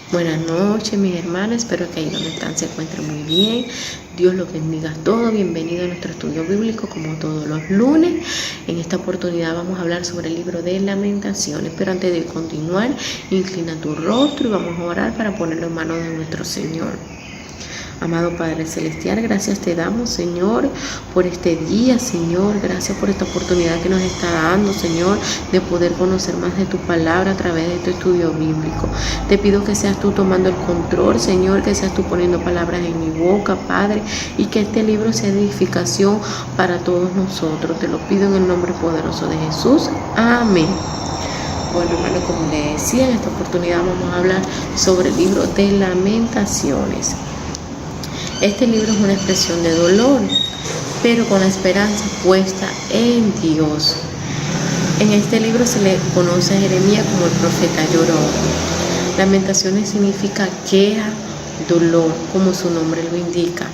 Buenas noches, mis hermanas, espero que ahí donde están se encuentren muy bien. Dios los bendiga a todos. Bienvenido a nuestro estudio bíblico como todos los lunes. En esta oportunidad vamos a hablar sobre el libro de Lamentaciones, pero antes de continuar, inclina tu rostro y vamos a orar para ponerlo en manos de nuestro Señor. Amado Padre Celestial, gracias te damos, Señor, por este día, Señor. Gracias por esta oportunidad que nos está dando, Señor, de poder conocer más de tu palabra a través de tu estudio bíblico. Te pido que seas tú tomando el control, Señor, que seas tú poniendo palabras en mi boca, Padre, y que este libro sea edificación para todos nosotros. Te lo pido en el nombre poderoso de Jesús. Amén. Bueno, hermano, como le decía, en esta oportunidad vamos a hablar sobre el libro de Lamentaciones. Este libro es una expresión de dolor, pero con la esperanza puesta en Dios. En este libro se le conoce a Jeremías como el profeta llorón. Lamentaciones significa queja, dolor, como su nombre lo indica.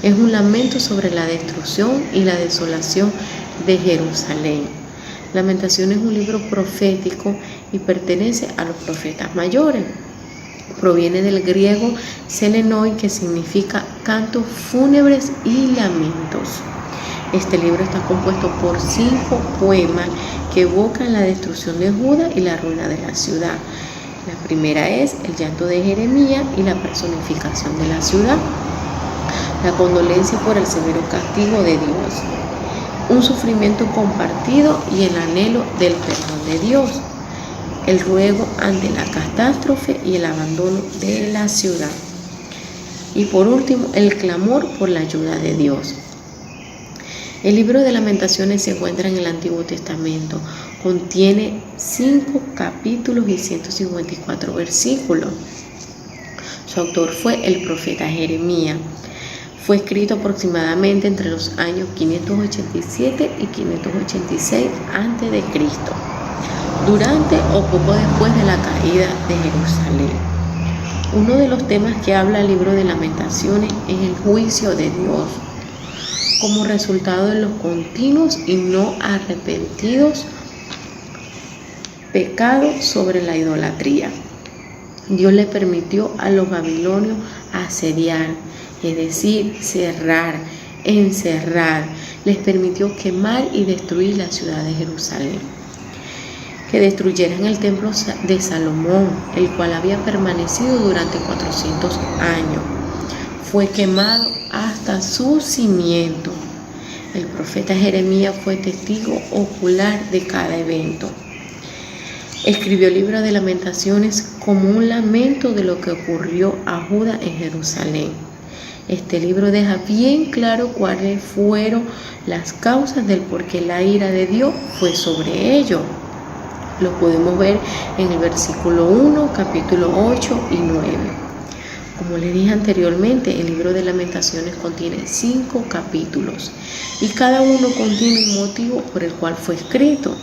Es un lamento sobre la destrucción y la desolación de Jerusalén. Lamentaciones es un libro profético y pertenece a los profetas mayores. Proviene del griego selenoi, que significa cantos fúnebres y lamentos. Este libro está compuesto por 5 poemas que evocan la destrucción de Judá y la ruina de la ciudad. La primera es el llanto de Jeremías y la personificación de la ciudad. La condolencia por el severo castigo de Dios. Un sufrimiento compartido y el anhelo del perdón de Dios. El ruego ante la catástrofe y el abandono de la ciudad. Y por último, el clamor por la ayuda de Dios. El libro de Lamentaciones se encuentra en el Antiguo Testamento. Contiene 5 capítulos y 154 versículos. Su autor fue el profeta Jeremías. Fue escrito aproximadamente entre los años 587 y 586 a.C., durante o poco después de la caída de Jerusalén. Uno de los temas que habla el libro de Lamentaciones es el juicio de Dios, como resultado de los continuos y no arrepentidos pecados sobre la idolatría. Dios le permitió a los babilonios asediar, es decir, cerrar, encerrar. Les permitió quemar y destruir la ciudad de Jerusalén. Que destruyeran el templo de Salomón, el cual había permanecido durante 400 años. Fue quemado hasta su cimiento. El profeta Jeremías fue testigo ocular de cada evento. Escribió el libro de Lamentaciones como un lamento de lo que ocurrió a Judá en Jerusalén. Este libro deja bien claro cuáles fueron las causas del por qué la ira de Dios fue sobre ellos. Lo podemos ver en el versículo 1, capítulo 8 y 9. Como les dije anteriormente, el libro de Lamentaciones contiene 5 capítulos y cada uno contiene un motivo por el cual fue escrito.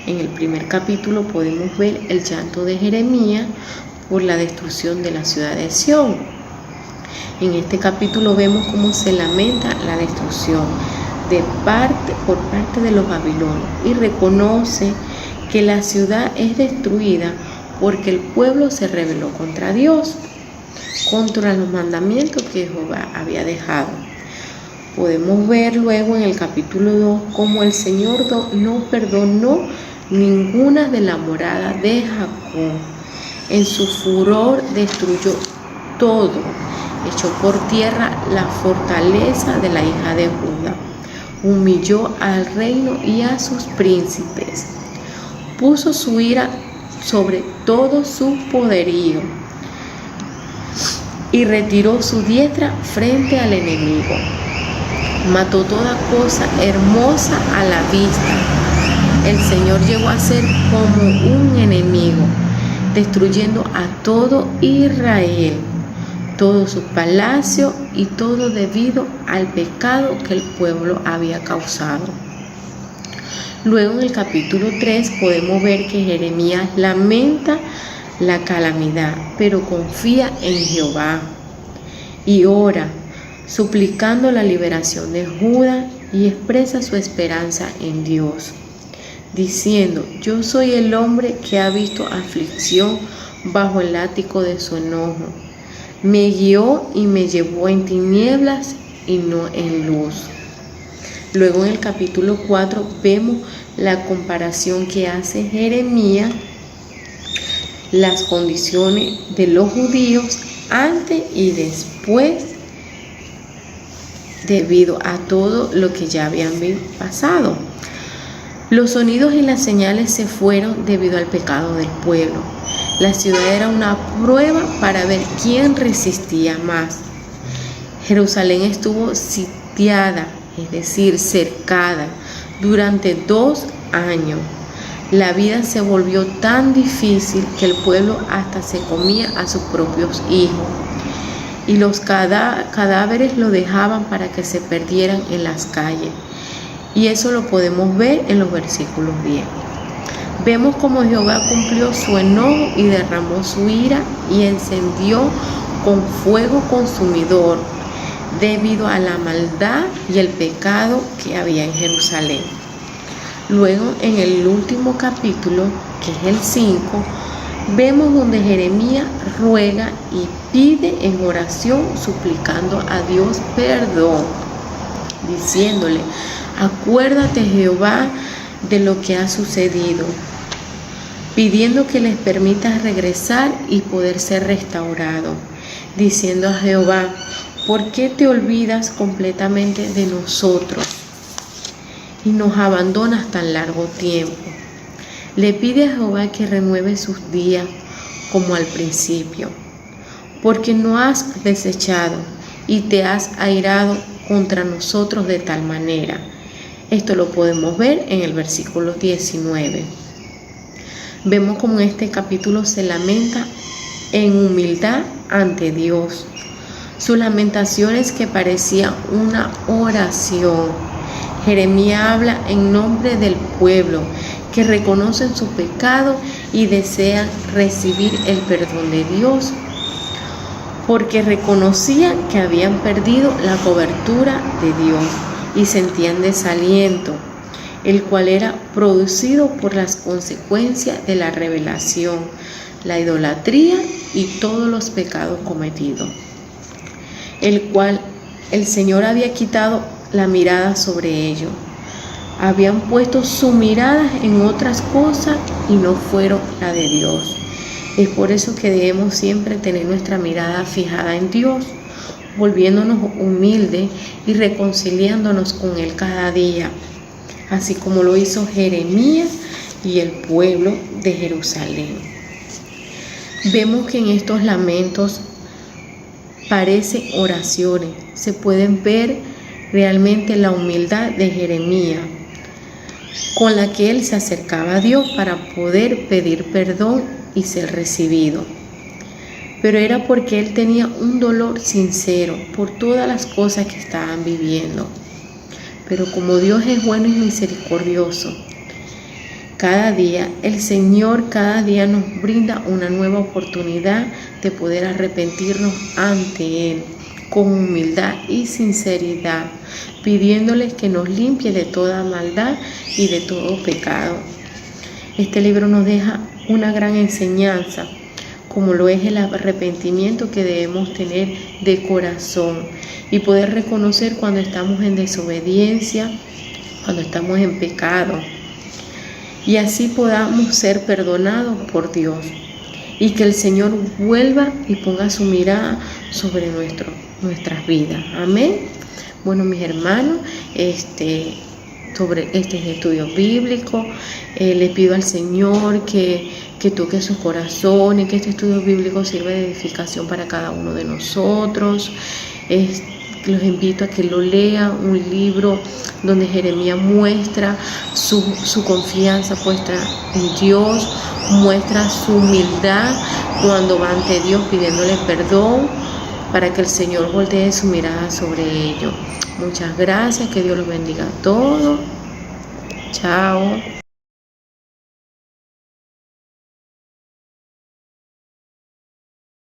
En el primer capítulo podemos ver el llanto de Jeremías por la destrucción de la ciudad de Sión. En este capítulo vemos cómo se lamenta la destrucción por parte de los babilonios y reconoce que la ciudad es destruida porque el pueblo se rebeló contra Dios, contra los mandamientos que Jehová había dejado. Podemos ver luego en el capítulo 2 cómo el Señor no perdonó ninguna de la morada de Jacob. En su furor destruyó todo, echó por tierra la fortaleza de la hija de Judá, humilló al reino y a sus príncipes. Puso su ira sobre todo su poderío y retiró su diestra frente al enemigo. Mató toda cosa hermosa a la vista. El Señor llegó a ser como un enemigo, destruyendo a todo Israel, todo su palacio y todo debido al pecado que el pueblo había causado. Luego en el capítulo 3 podemos ver que Jeremías lamenta la calamidad, pero confía en Jehová y ora, suplicando la liberación de Judá, y expresa su esperanza en Dios, diciendo: yo soy el hombre que ha visto aflicción bajo el látigo de su enojo. Me guió y me llevó en tinieblas y no en luz. Luego en el capítulo 4 vemos la comparación que hace Jeremías, las condiciones de los judíos antes y después, debido a todo lo que ya habían pasado. Los sonidos y las señales se fueron debido al pecado del pueblo. La ciudad era una prueba para ver quién resistía más. Jerusalén estuvo sitiada, es decir, cercada, durante 2 años. La vida se volvió tan difícil que el pueblo hasta se comía a sus propios hijos. Y los cadáveres lo dejaban para que se perdieran en las calles. Y eso lo podemos ver en los versículos 10. Vemos cómo Jehová cumplió su enojo y derramó su ira y encendió con fuego consumidor debido a la maldad y el pecado que había en Jerusalén. Luego, en el último capítulo, que es el 5, vemos donde Jeremías ruega y pide en oración, suplicando a Dios perdón, diciéndole: acuérdate, Jehová, de lo que ha sucedido, pidiendo que les permitas regresar y poder ser restaurado, diciendo a Jehová: ¿por qué te olvidas completamente de nosotros y nos abandonas tan largo tiempo? Le pide a Jehová que renueve sus días como al principio, porque no has desechado y te has airado contra nosotros de tal manera. Esto lo podemos ver en el versículo 19. Vemos como en este capítulo se lamenta en humildad ante Dios. Sus lamentaciones que parecían una oración. Jeremías habla en nombre del pueblo que reconocen su pecado y desean recibir el perdón de Dios, porque reconocían que habían perdido la cobertura de Dios y sentían desaliento, el cual era producido por las consecuencias de la revelación, la idolatría y todos los pecados cometidos, el cual el Señor había quitado la mirada sobre ellos. Habían puesto su mirada en otras cosas y no fueron la de Dios. Es por eso que debemos siempre tener nuestra mirada fijada en Dios, volviéndonos humildes y reconciliándonos con Él cada día, así como lo hizo Jeremías y el pueblo de Jerusalén. Vemos que en estos lamentos parecen oraciones, se pueden ver realmente la humildad de Jeremías, con la que él se acercaba a Dios para poder pedir perdón y ser recibido. Pero era porque él tenía un dolor sincero por todas las cosas que estaban viviendo. Pero como Dios es bueno y misericordioso, cada día el Señor nos brinda una nueva oportunidad de poder arrepentirnos ante Él con humildad y sinceridad, pidiéndoles que nos limpie de toda maldad y de todo pecado. Este libro nos deja una gran enseñanza, como lo es el arrepentimiento que debemos tener de corazón y poder reconocer cuando estamos en desobediencia, cuando estamos en pecado, y así podamos ser perdonados por Dios y que el Señor vuelva y ponga su mirada sobre nuestras vidas. Amén. Bueno, mis hermanos, sobre este estudio bíblico, le pido al Señor que toque su corazón y que este estudio bíblico sirva de edificación para cada uno de nosotros. Los invito a que lo lean, un libro donde Jeremías muestra su confianza puesta en Dios, muestra su humildad cuando va ante Dios pidiéndole perdón para que el Señor voltee su mirada sobre ellos. Muchas gracias, que Dios los bendiga a todos. Chao.